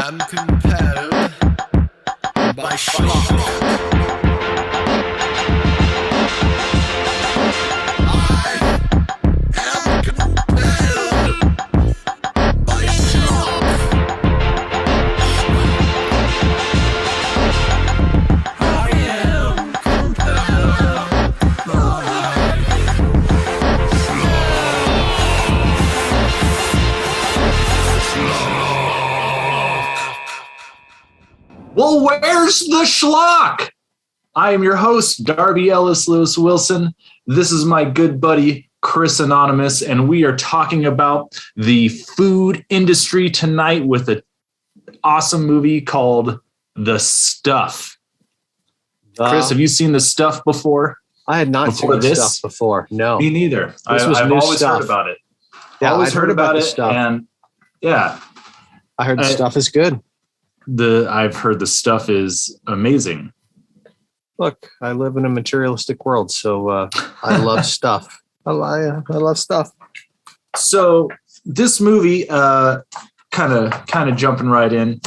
am compelled by Schlock. Well, where's the schlock? I am your host, Darby Ellis Lewis Wilson. This is my good buddy, Chris Anonymous, and we are talking about the food industry tonight with an awesome movie called The Stuff. Chris, have you seen The Stuff before? I had not seen The Stuff before. No. Me neither. This was I've new always stuff. heard about it. Yeah, always I heard about The Stuff. And yeah. I heard The Stuff is good. I've heard The Stuff is amazing. Look, I live in a materialistic world, so I love stuff. I love stuff. So this movie, kind of jumping right in.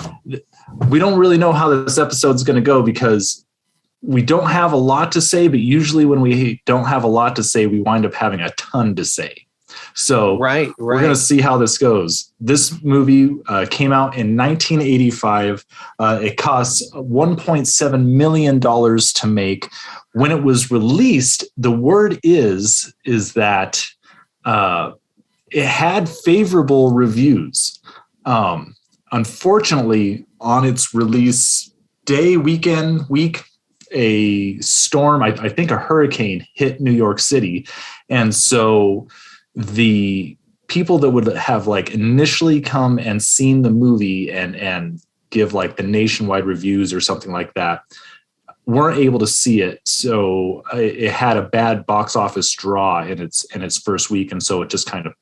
We don't really know how this episode's going to go because we don't have a lot to say, but usually when we don't have a lot to say, we wind up having a ton to say. So right. We're going to see how this goes. This movie came out in 1985. It cost $1.7 million to make. When it was released, the word is that it had favorable reviews. Unfortunately, on its release week, a storm, I think a hurricane hit New York City. And so the people that would have like initially come and seen the movie and give like the nationwide reviews or something like that weren't able to see it. So it had a bad box office draw in its first week. And so it just kind of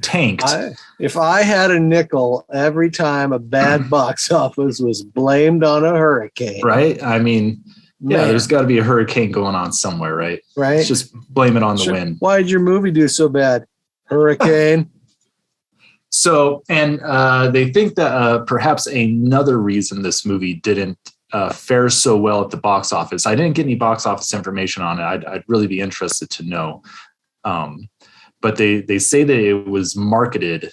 tanked. If I had a nickel every time a bad box office was blamed on a hurricane. Right. I mean, yeah, there's got to be a hurricane going on somewhere, right? Right. Let's just blame it on the wind. Why did your movie do so bad? Hurricane. So, and they think that perhaps another reason this movie didn't fare so well at the box office. I didn't get any box office information on it. I'd really be interested to know. But they say that it was marketed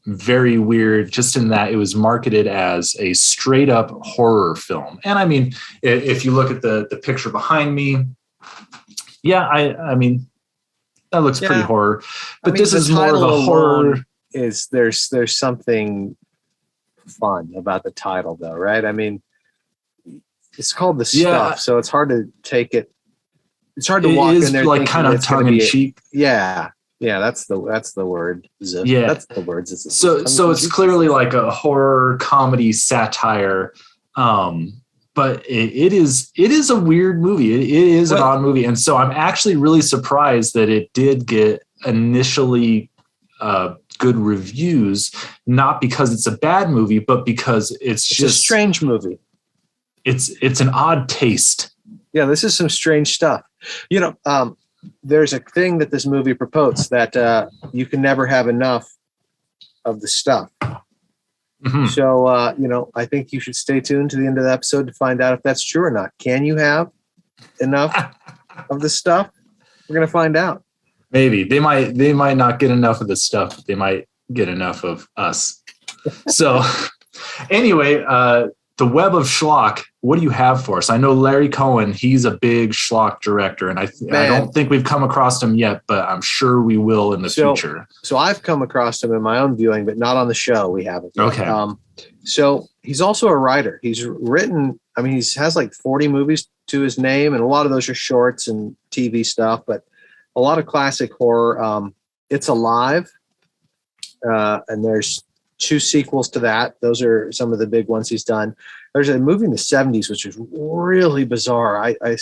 very weird, just in that it was marketed as a straight up horror film. And I mean, if you look at the picture behind me, yeah, I mean, that looks pretty horror, but this is more of a horror. There's something fun about the title though, right? I mean, it's called The Stuff, so it's hard to take it. It's hard to walk in there like kind of tongue in cheek. Yeah, that's the word. Yeah, that's the words. So it's clearly like a horror comedy satire, but it is a weird movie. It is an odd movie, and so I'm actually really surprised that it did get initially good reviews, not because it's a bad movie, but because it's just a strange movie. It's an odd taste. Yeah, this is some strange stuff. You know, there's a thing that this movie promotes that you can never have enough of the stuff. Mm-hmm. So, I think you should stay tuned to the end of the episode to find out if that's true or not. Can you have enough of the stuff? We're going to find out. Maybe they might not get enough of the stuff. But they might get enough of us. So anyway, the Web of Schlock, what do you have for us? I know Larry Cohen, he's a big schlock director, and I don't think we've come across him yet, but I'm sure we will in the future. So I've come across him in my own viewing, but not on the show. We haven't. Okay. So he's also a writer. He's written, I mean, he has like 40 movies to his name, and a lot of those are shorts and TV stuff, but a lot of classic horror. It's Alive, and there's 2 sequels to that. Those are some of the big ones he's done. There's a movie in the 70s, which is really bizarre. I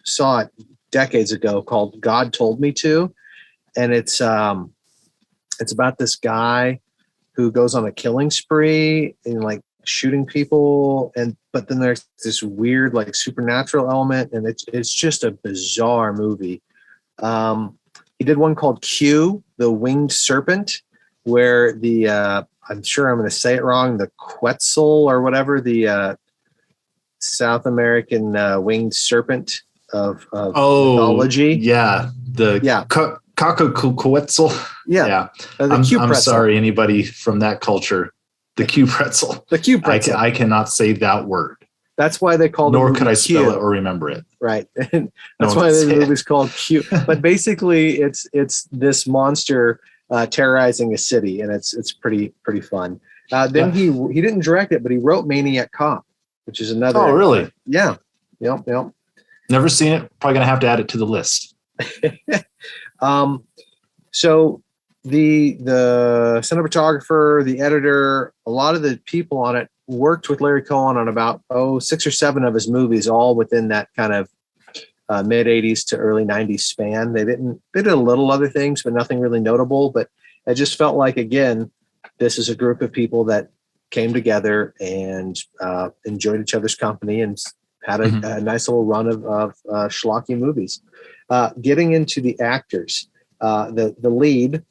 saw it decades ago called God Told Me To. And it's about this guy who goes on a killing spree and like shooting people. But then there's this weird like supernatural element. And it's just a bizarre movie. He did one called Q, the Winged Serpent, where the I'm sure I'm going to say it wrong. The Quetzal or whatever, the South American winged serpent of mythology. Yeah, the Quetzal. Yeah. The I'm Q pretzel. sorry, anybody from that culture. The Q pretzel. The Q pretzel. I cannot say that word. That's why they call it. Nor could I spell it or remember it. Right. That's why the movie's called Q. But basically, it's this monster terrorizing a city, and it's pretty fun. Then he didn't direct it, but he wrote Maniac Cop, which is another. Oh, really? Yeah. Yep. Never seen it. Probably gonna have to add it to the list. So the cinematographer, the editor, a lot of the people on it worked with Larry Cohen on about 6 or 7 of his movies, all within that kind of mid 80s to early 90s span. They did a little other things, but nothing really notable. But it just felt like, again, this is a group of people that came together and enjoyed each other's company and had a nice little run of schlocky movies. Getting into the actors, the lead,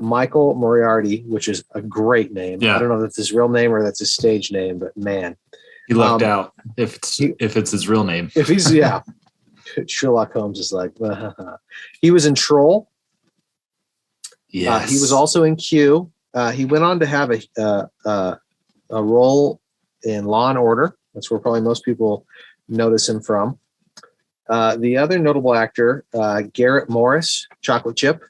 Michael Moriarty, which is a great name. Yeah. I don't know if that's his real name or that's his stage name, but man, he lucked out if it's his real name. If he's Sherlock Holmes is like he was in Troll. Yes. He was also in Q. He went on to have a role in Law and Order. That's where probably most people notice him from. The other notable actor, Garrett Morris, Chocolate Chip.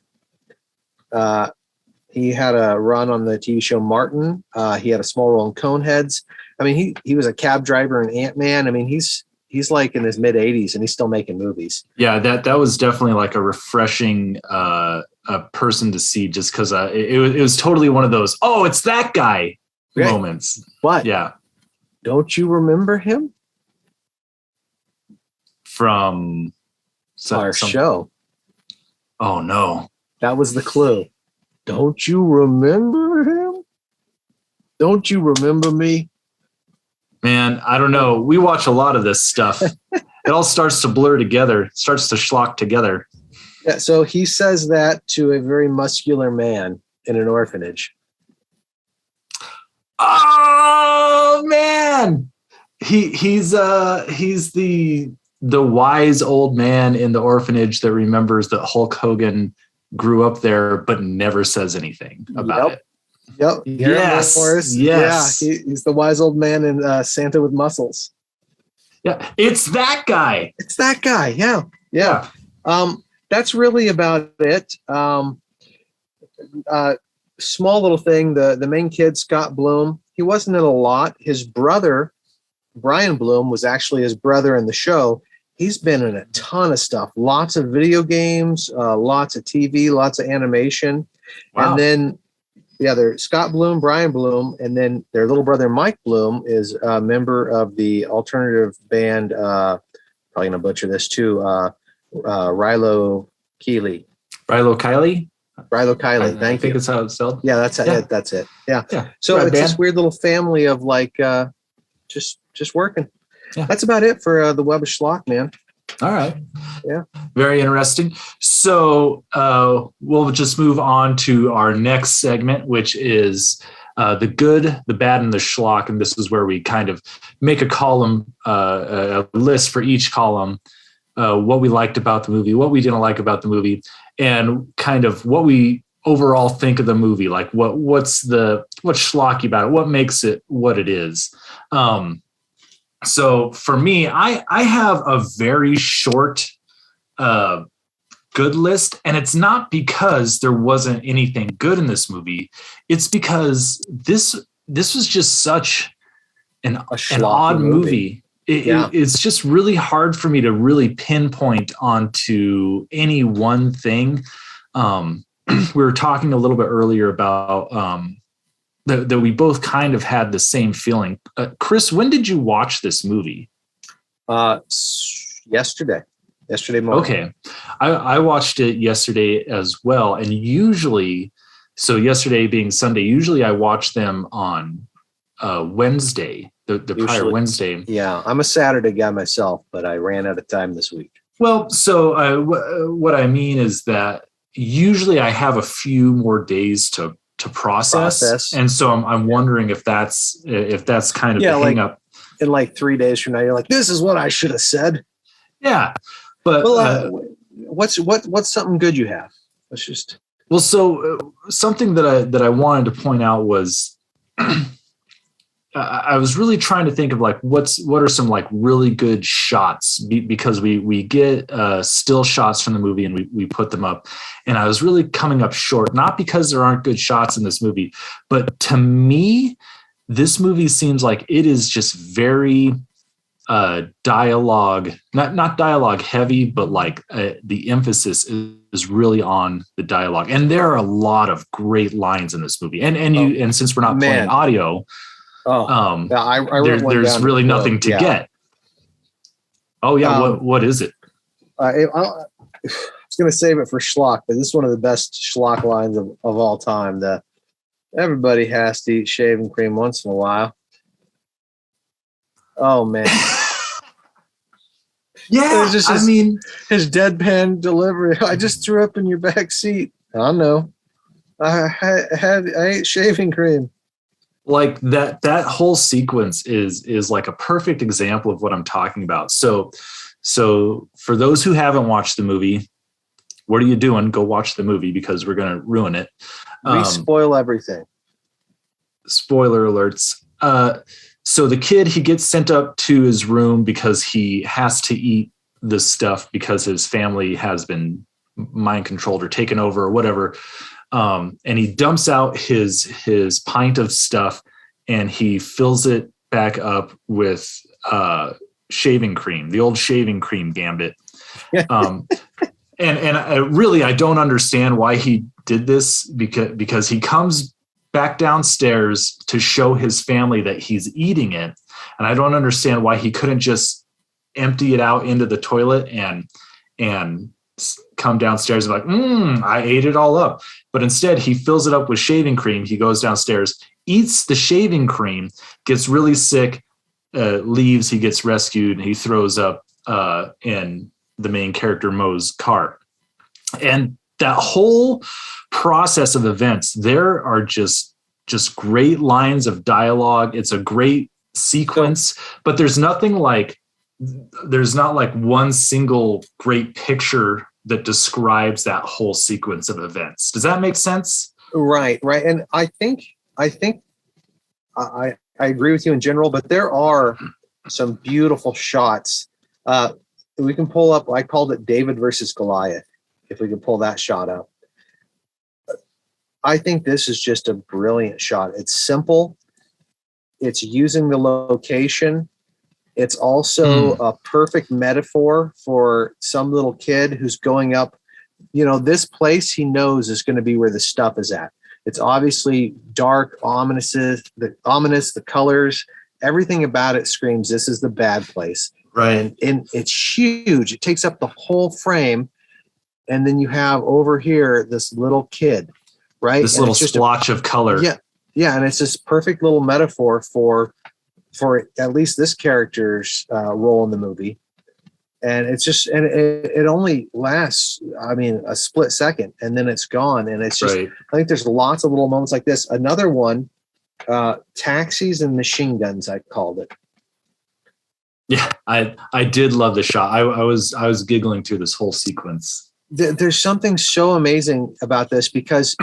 He had a run on the TV show Martin. He had a small role in Coneheads. I mean, he was a cab driver in Ant-Man. I mean, he's like in his mid 80s and he's still making movies. Yeah, that was definitely like a refreshing person to see, just because it was totally one of those, oh, it's that guy moments. But yeah, don't you remember him from our show? Oh no. That was the clue. Don't you remember him? Don't you remember me? Man, I don't know. We watch a lot of this stuff. It all starts to blur together, starts to schlock together. Yeah, so he says that to a very muscular man in an orphanage. Oh man. He's the wise old man in the orphanage that remembers that Hulk Hogan grew up there, but never says anything about it. Yep. Yes. Yeah. He's the wise old man in Santa with Muscles. Yeah. It's that guy. Yeah. That's really about it. Small little thing. The main kid, Scott Bloom, he wasn't in a lot. His brother, Brian Bloom, was actually his brother in the show. He's been in a ton of stuff, lots of video games, lots of TV, lots of animation. Wow. And then, there's Scott Bloom, Brian Bloom, and then their little brother, Mike Bloom, is a member of the alternative band, probably going to butcher this too, Rilo Kiley. Rilo Kiley? Rilo Kiley, I think it's how it's spelled. Yeah, that's it. That's it. Yeah. So it's this weird little family of like just working. Yeah. That's about it for the Web of Schlock, man. All right. Yeah. Very interesting. So we'll just move on to our next segment, which is the good, the bad, and the schlock. And this is where we kind of make a column, a list for each column, what we liked about the movie, what we didn't like about the movie, and kind of what we overall think of the movie. Like what's schlocky about it? What makes it what it is? So for me, I have a very short good list, and it's not because there wasn't anything good in this movie. It's because this was just such an odd movie. It's just really hard for me to really pinpoint onto any one thing. We were talking a little bit earlier about that we both kind of had the same feeling. Chris, when did you watch this movie? Yesterday morning. Okay. I watched it yesterday as well. And usually, so yesterday being Sunday, usually I watch them on Wednesday, the prior Wednesday. Yeah, I'm a Saturday guy myself, but I ran out of time this week. Well, so what I mean is that usually I have a few more days to to process. And so I'm wondering if that's kind of the hang up. In like 3 days from now, you're like, this is what I should have said. Yeah. But what's something good you have? Let's just. Well, so something that I wanted to point out was I was really trying to think of like what are some like really good shots because we get still shots from the movie and we put them up, and I was really coming up short, not because there aren't good shots in this movie, but to me, this movie seems like it is just very dialogue, not dialogue heavy, but like the emphasis is really on the dialogue. And there are a lot of great lines in this movie. And since we're not playing audio, there's really nothing to get. Oh yeah. What is it? I was going to save it for Schlock, but this is one of the best Schlock lines of all time. Everybody has to eat shaving cream once in a while. Oh man. Yeah, just his deadpan delivery. I just threw up in your back seat. I know. I ate shaving cream. Like that whole sequence is like a perfect example of what I'm talking about. So for those who haven't watched the movie, what are you doing? Go watch the movie because we're going to ruin it. We spoil everything. Spoiler alerts. So the kid, he gets sent up to his room because he has to eat this stuff because his family has been mind controlled or taken over or whatever. And he dumps out his pint of stuff and he fills it back up with shaving cream, the old shaving cream gambit. And I don't understand why he did this because he comes back downstairs to show his family that he's eating it. And I don't understand why he couldn't just empty it out into the toilet and come downstairs and like, I ate it all up. But instead he fills it up with shaving cream. He goes downstairs, eats the shaving cream, gets really sick, leaves, he gets rescued, and he throws up in the main character Mo's car. And that whole process of events, there are just great lines of dialogue. It's a great sequence, but there's not like one single great picture that describes that whole sequence of events. Does that make sense? Right. And I think I agree with you in general, but there are some beautiful shots. We can pull up, I called it David versus Goliath, if we can pull that shot up. I think this is just a brilliant shot. It's simple. It's using the location. It's also a perfect metaphor for some little kid who's going up. This place he knows is going to be where the stuff is at. It's obviously dark, ominous, the colors, everything about it screams, this is the bad place. Right. And it's huge. It takes up the whole frame. And then you have over here this little kid, right? This little splotch of color. Yeah. Yeah. And it's this perfect little metaphor for at least this character's role in the movie. And it's just, and it only lasts, a split second, and then it's gone. And it's just, right. I think there's lots of little moments like this. Another one, taxis and machine guns, I called it. Yeah, I did love the shot. I was giggling through this whole sequence. There's something so amazing about this because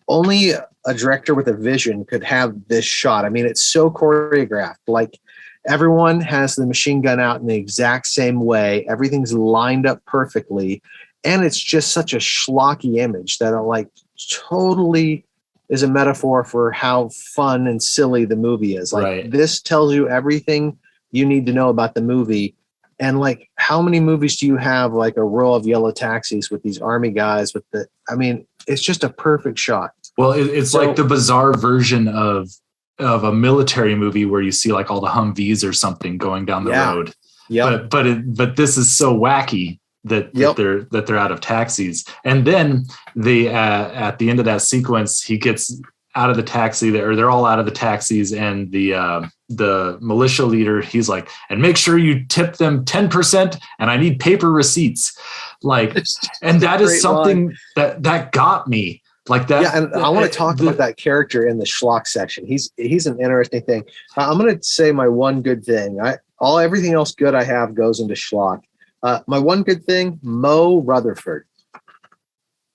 only a director with a vision could have this shot. It's so choreographed. Like everyone has the machine gun out in the exact same way. Everything's lined up perfectly. And it's just such a schlocky image that totally is a metaphor for how fun and silly the movie is. Right. This tells you everything you need to know about the movie. And how many movies do you have a row of yellow taxis with these army guys with it's just a perfect shot. Well, it's like the bizarre version of a military movie where you see all the Humvees or something going down the road. Yeah. But this is so wacky that they're out of taxis. And then at the end of that sequence, he gets out of the taxi they're all out of the taxis, and the militia leader, he's like, and make sure you tip them 10%, and I need paper receipts. And that is something that got me. like that. Yeah, and I want to talk about that character in the Schlock section. He's an interesting thing. I'm going to say my one good thing. Everything else good I have goes into Schlock. My one good thing, Mo Rutherford.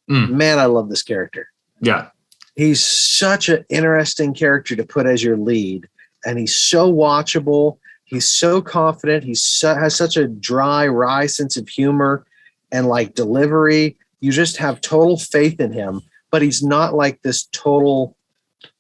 Man, I love this character. Yeah. He's such an interesting character to put as your lead, and he's so watchable. He's so confident. He has such a dry, wry sense of humor and like delivery. You just have total faith in him, but he's not like this total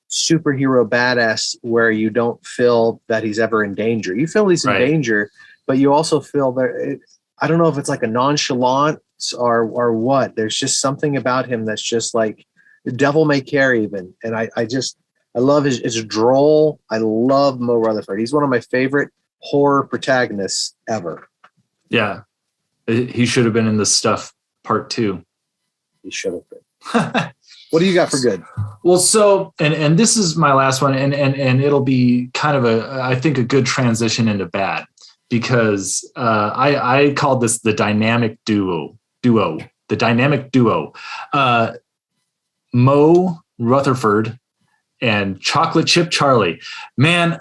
superhero badass where you don't feel that he's ever in danger. You feel he's in danger, but you also feel that I don't know if it's like a nonchalance or what. There's just something about him that's just like the devil may care even. And I love his droll. I love Mo Rutherford. He's one of my favorite horror protagonists ever. Yeah. He should have been in this stuff part 2. He should have been. What do you got for good? Well, so, and this is my last one, and it'll be kind of I think a good transition into bad, because I called this the dynamic duo, the dynamic duo, Mo Rutherford and Chocolate Chip Charlie. Man,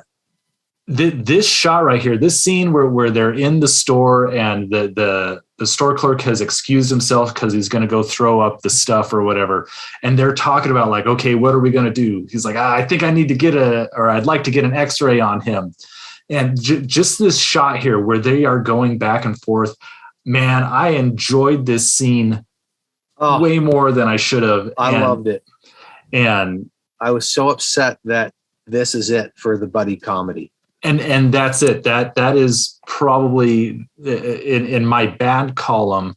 this shot right here, this scene where they're in the store and the store clerk has excused himself because he's going to go throw up the stuff or whatever. And they're talking about like, okay, what are we going to do? He's like, I think I need to I'd like to get an x-ray on him. And just this shot here where they are going back and forth, man, I enjoyed this scene way more than I should have. I loved it. And I was so upset that this is it for the buddy comedy. And that's it. That is probably in my bad column.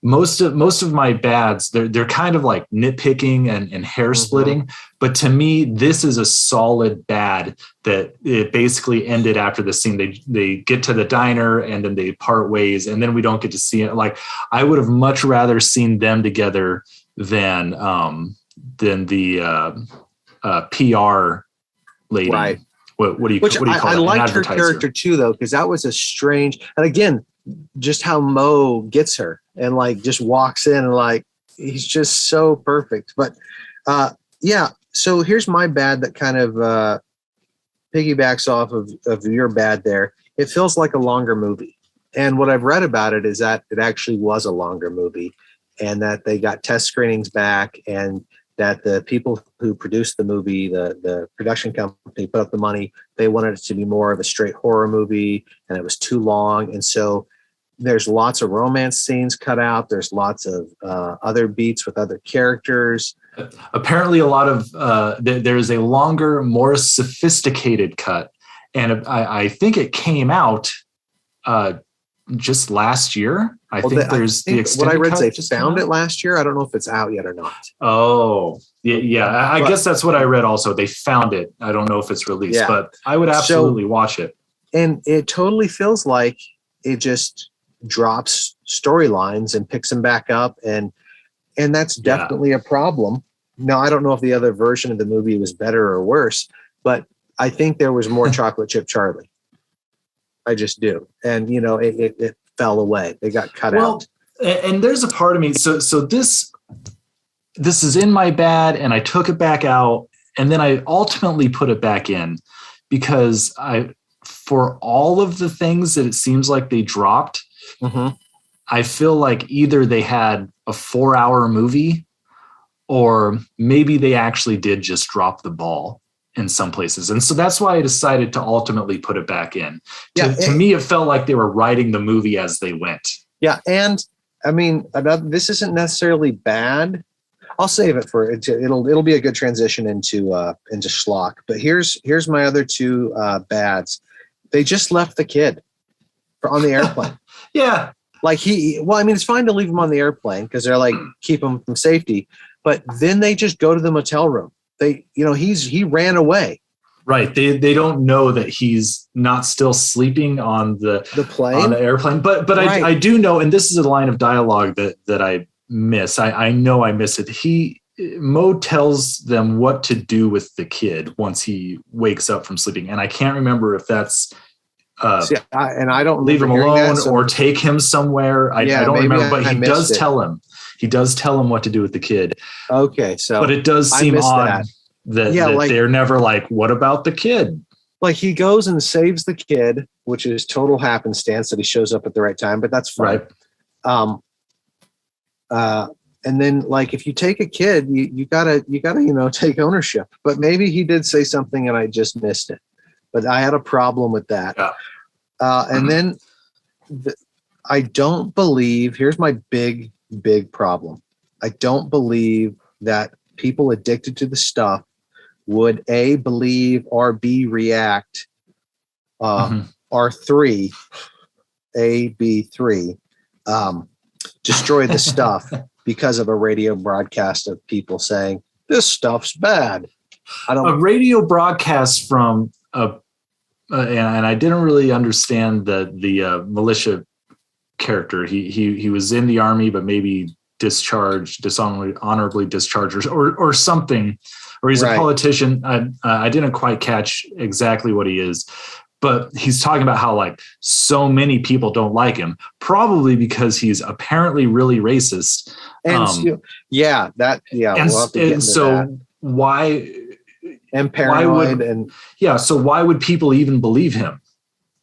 Most of my bads, they're kind of like nitpicking and hair splitting. But to me, this is a solid bad that it basically ended after the scene. They get to the diner and then they part ways, and then we don't get to see it. Like, I would have much rather seen them together than the PR lady. Right. What do you call it? I liked her character too, though, because that was a strange, and again, just how Mo gets her and like just walks in and like he's just so perfect. But yeah, so here's my bad that kind of piggybacks off of your bad there. It feels like a longer movie. And what I've read about it is that it actually was a longer movie, and that they got test screenings back, and that the people who produced the movie, the production company, put up the money. They wanted it to be more of a straight horror movie, and it was too long. And so there's lots of romance scenes cut out. There's lots of other beats with other characters. Apparently a lot of there's a longer, more sophisticated cut. And I think it came out just last year. I think the extended what I read cut they found it last year. I don't know if it's out yet or not. Oh, yeah. I guess that's what I read also. They found it. I don't know if it's released, but I would absolutely watch it. And it totally feels like it just drops storylines and picks them back up. And that's definitely a problem. Now, I don't know if the other version of the movie was better or worse, but I think there was more Chocolate Chip Charlie. I just do. And, it fell away. They got cut out. And there's a part of me. So this is in my bad, and I took it back out, and then I ultimately put it back in because for all of the things that it seems like they dropped, I feel like either they had a 4-hour movie or maybe they actually did just drop the ball in some places. And so that's why I decided to ultimately put it back in. To me, it felt like they were writing the movie as they went. Yeah. And I mean, this isn't necessarily bad. I'll save it for it. It'll be a good transition into Schlock. But here's my other two bads. They just left the kid on the airplane. Yeah. Like it's fine to leave him on the airplane because they're like, keep him from safety. But then they just go to the motel room. He ran away. Right. They don't know that he's not still sleeping on the plane, on the airplane. But right. I do know, and this is a line of dialogue that I miss. I know I miss it. Mo tells them what to do with the kid once he wakes up from sleeping. And I can't remember if that's and I don't leave him alone or take him somewhere. I don't remember, but he does tell him. He does tell him what to do with the kid. Okay, so but it does seem odd that like, they're never like, what about the kid? Like he goes and saves the kid, which is total happenstance that he shows up at the right time, but that's fine. Right. And then like if you take a kid, you gotta take ownership. But maybe he did say something and I just missed it. But I had a problem with that. Yeah. And then I don't believe. Here's my big problem. I don't believe that people addicted to the stuff would A, believe, or B, react, or 3, A, B, 3, destroy the stuff because of a radio broadcast of people saying, this stuff's bad. A radio broadcast from and I didn't really understand the militia character. He was in the army, but maybe dishonorably discharged or something, or he's a politician. I didn't quite catch exactly what he is, but he's talking about how like so many people don't like him, probably because he's apparently really racist. And we'll have to get into so that. Why? And paranoid so why would people even believe him?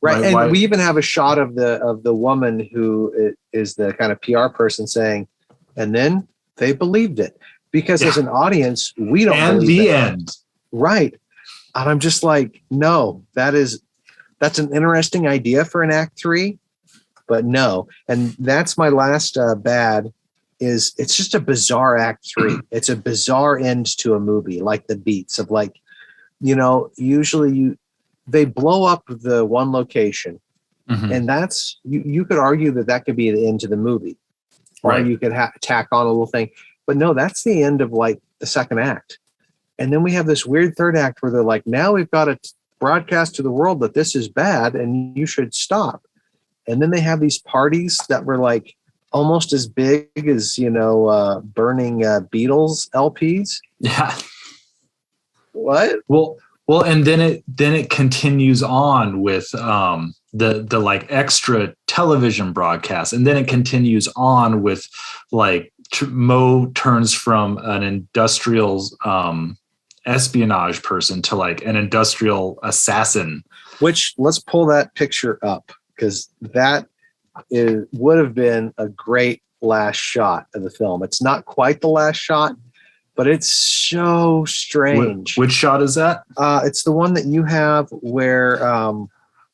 Right. And we even have a shot of the woman who is the kind of PR person saying, and then they believed it because as an audience, we don't and believe the it. end. Right. And I'm just like, no, that's an interesting idea for an act 3, but no. And that's my last bad is it's just a bizarre act 3. It's a bizarre end to a movie, like the beats of like, usually they blow up the one location and that's, you could argue that could be the end to the movie. Or you could tack on a little thing. But no, that's the end of like the second act. And then we have this weird third act where they're like, now we've got to broadcast to the world that this is bad and you should stop. And then they have these parties that were like almost as big as, burning Beatles LPs. Yeah. What? Well, and then it continues on with the like extra television broadcast, and then it continues on with like Mo turns from an industrial espionage person to like an industrial assassin. Which let's pull that picture up because that would have been a great last shot of the film. It's not quite the last shot, but it's so strange. Which shot is that? It's the one that you have where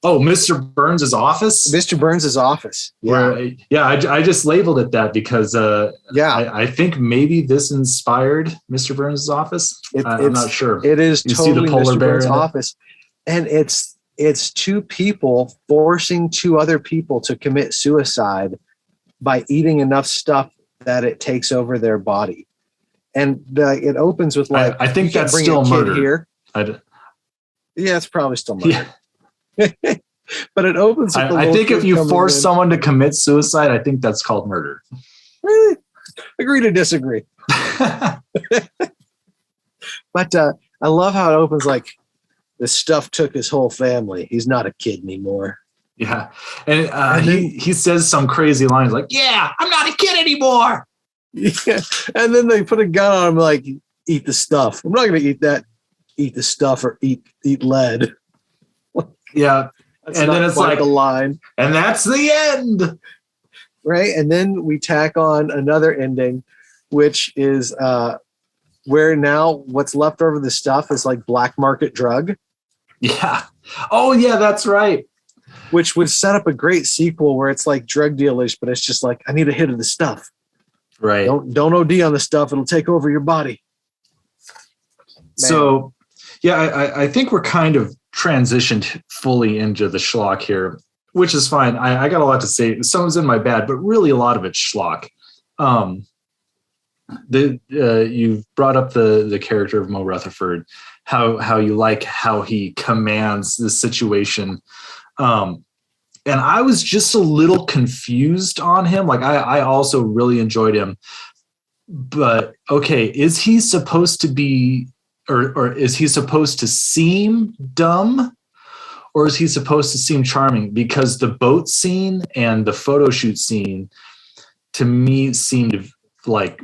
Mr. Burns' office. Mr. Burns' office. Yeah, I just labeled it that because I think maybe this inspired Mr. Burns' office. I'm not sure. It is you totally see the polar Mr. bear Burns' office, and it's two people forcing two other people to commit suicide by eating enough stuff that it takes over their body. And it opens with like, I think that's still murder. Here. Yeah, it's probably still murder. Yeah. But it opens. With I think if you force someone to commit suicide, I think that's called murder. Really? Agree to disagree. But I love how it opens like this stuff took his whole family. He's not a kid anymore. Yeah. And then, he says some crazy lines like, yeah, I'm not a kid anymore. Yeah. And then they put a gun on him like, eat the stuff. I'm not going to eat that. Eat the stuff or eat lead. Yeah. That's and then it's like the line. And that's the end. Right. And then we tack on another ending, which is where now what's left over the stuff is like black market drug. Yeah. Oh, yeah, that's right. Which would set up a great sequel where it's like drug dealers, but it's just like, I need a hit of the stuff. Right. Don't OD on the stuff. It'll take over your body. Man. So, yeah, I think we're kind of transitioned fully into the schlock here, which is fine. I got a lot to say. Someone's in my bad, but really a lot of it's schlock. You've brought up the character of Mo Rutherford, how you like how he commands the situation. And I was just a little confused on him. Like I also really enjoyed him, but okay, is he supposed to be, or is he supposed to seem dumb, or is he supposed to seem charming? Because the boat scene and the photo shoot scene to me seemed like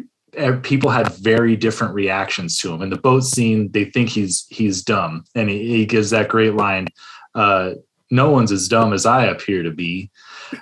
people had very different reactions to him. In the boat scene, they think he's dumb, and he gives that great line, "No one's as dumb as I appear to be."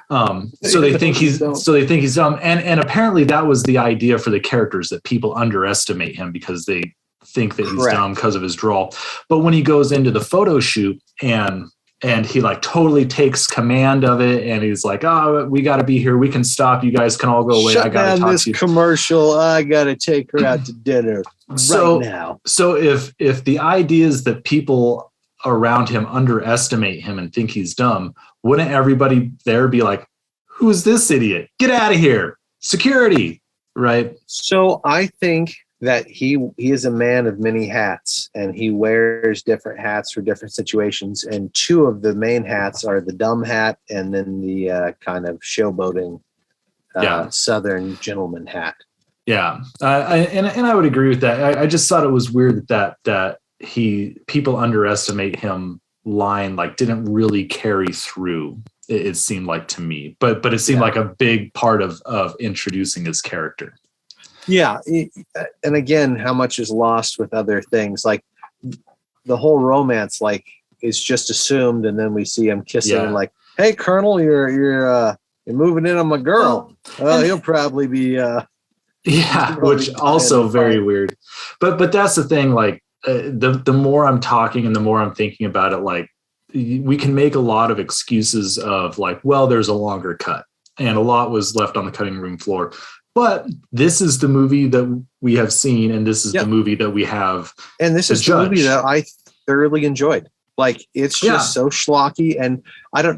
So they think he's dumb, and apparently that was the idea for the characters, that people underestimate him because they think that he's dumb because of his drawl. But when he goes into the photo shoot and he like totally takes command of it, and he's like, "Oh, we got to be here. We can stop. You guys can all go away. I got to talk to you. Commercial. I got to take her out to dinner right now." So if the idea is that people around him underestimate him and think he's dumb, wouldn't everybody there be like, "Who's this idiot? Get out of here. Security." Right. So I think that he is a man of many hats, and he wears different hats for different situations. And two of the main hats are the dumb hat and then the kind of showboating Southern gentleman hat. Yeah. And I would agree with that. I just thought it was weird that people underestimate him line like didn't really carry through. It seemed like to me, but it seemed like a big part of introducing his character. Yeah. And again, how much is lost with other things, like the whole romance, like is just assumed. And then we see him kissing and like, "Hey, Colonel, you're moving in on my girl." Well, he'll probably be, which also very weird, but that's the thing. Like the more I'm talking and the more I'm thinking about it, like we can make a lot of excuses of like, well, there's a longer cut and a lot was left on the cutting room floor. But this is the movie that we have seen, and this is the movie that we have. And this is the movie that I thoroughly enjoyed. Like, it's just so schlocky, and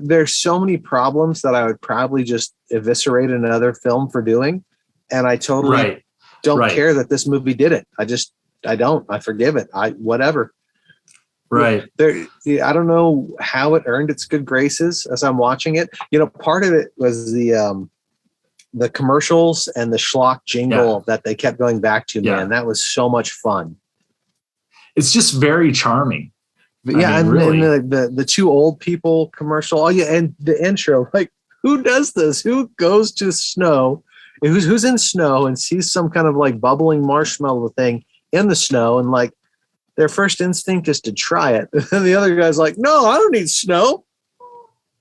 there's so many problems that I would probably just eviscerate another film for doing. And I totally don't care that this movie did it. I forgive it. Whatever. Right. I don't know how it earned its good graces as I'm watching it. Part of it was the commercials and the schlock jingle that they kept going back to, man. That was so much fun. It's just very charming. But and the two old people commercial. Oh yeah, and the intro. Like, who does this? Who goes to snow? Who's in snow and sees some kind of like bubbling marshmallow thing in the snow, and like their first instinct is to try it. And the other guy's like, "No, I don't need snow."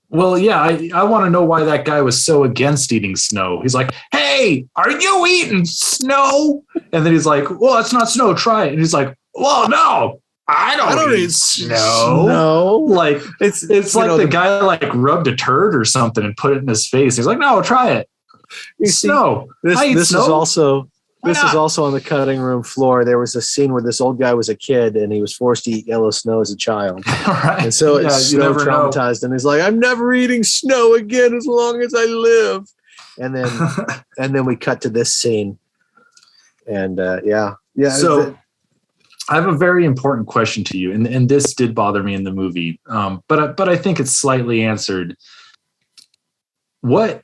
Well, yeah, I want to know why that guy was so against eating snow. He's like, "Hey, are you eating snow?" And then he's like, "Well, it's not snow. Try it." And he's like, "Well, no, I don't eat snow." No, like it's like the guy like rubbed a turd or something and put it in his face. He's like, "No, try it. Snow." This is also on the cutting room floor. There was a scene where this old guy was a kid and he was forced to eat yellow snow as a child. Right. And so it's so traumatized. And he's like, "I'm never eating snow again as long as I live." And then we cut to this scene. And So I have a very important question to you. And this did bother me in the movie. But I think it's slightly answered. What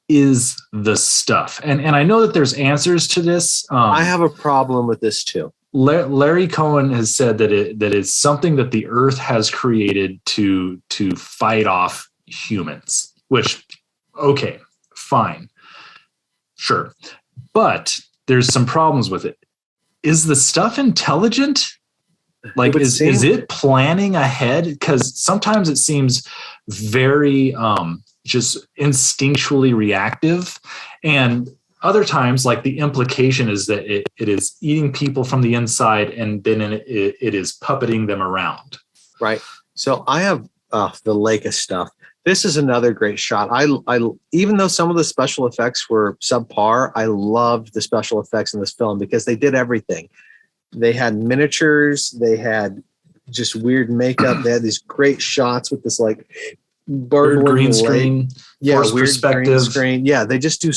is the stuff? And I know that there's answers to this. I have a problem with this too. Larry Cohen has said that it's something that the Earth has created to fight off humans. Which, okay, fine, sure, but there's some problems with it. Is the stuff intelligent? Like, is it planning ahead? Because sometimes it seems very just instinctually reactive, and other times, like, the implication is that it is eating people from the inside, and then it is puppeting them around. Right. So I have the lake of stuff. This is another great shot. I even though some of the special effects were subpar, I loved the special effects in this film because they did everything. They had miniatures. They had just weird makeup. They had these great shots with this like weird green screen, weird perspective. Green screen. Yeah, they just do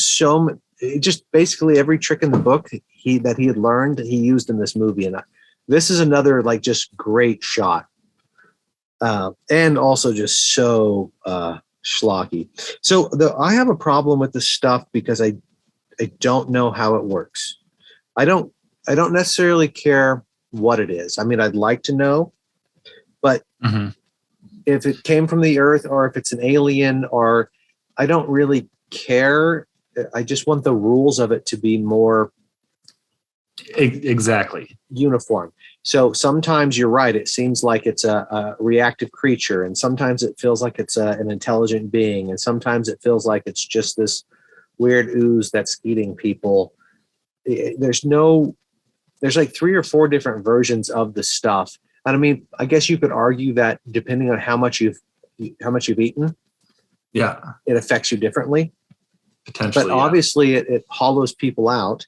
just basically every trick in the book that he had learned, he used in this movie. And this is another like just great shot. And also just so schlocky. So I have a problem with this stuff because I don't know how it works. I don't necessarily care what it is. I mean, I'd like to know, but if it came from the Earth or if it's an alien, or I don't really care I just want the rules of it to be more Exactly. uniform. So sometimes you're right. It seems like it's a reactive creature, and sometimes it feels like it's an intelligent being, and sometimes it feels like it's just this weird ooze that's eating people. There's like 3 or 4 different versions of the stuff. And I mean, I guess you could argue that depending on how much you've eaten, Yeah. it affects you differently. Potentially. But obviously it hollows people out,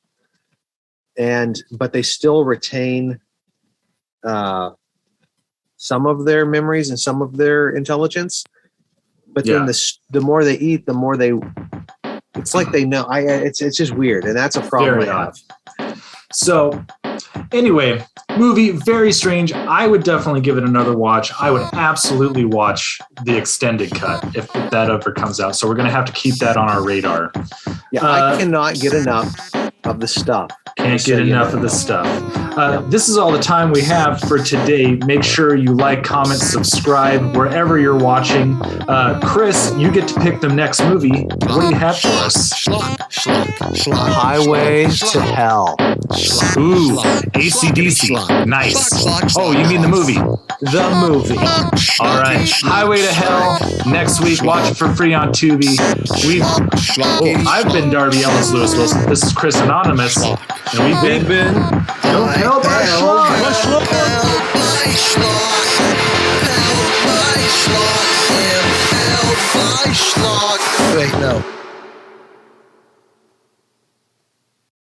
but they still retain some of their memories and some of their intelligence. But then the more they eat, the more it's like they know. It's just weird, and that's a problem Very I have. So anyway, movie, very strange. I would definitely give it another watch. I would absolutely watch the extended cut if that ever comes out. So we're going to have to keep that on our radar. Yeah, I cannot get enough of the stuff. Can't get enough of the stuff. This is all the time we have for today. Make sure you like, comment, subscribe wherever you're watching. Chris, you get to pick the next movie. What do you have for us? Schlock. Highway to Hell. Ooh, AC/DC. Nice. Oh, you mean the movie? The movie. All right. Highway to Hell. Next week, watch it for free on Tubi. I've been Darby Ellis Lewis Wilson. This is Chris Anonymous. And we've been Compelled by Schlock.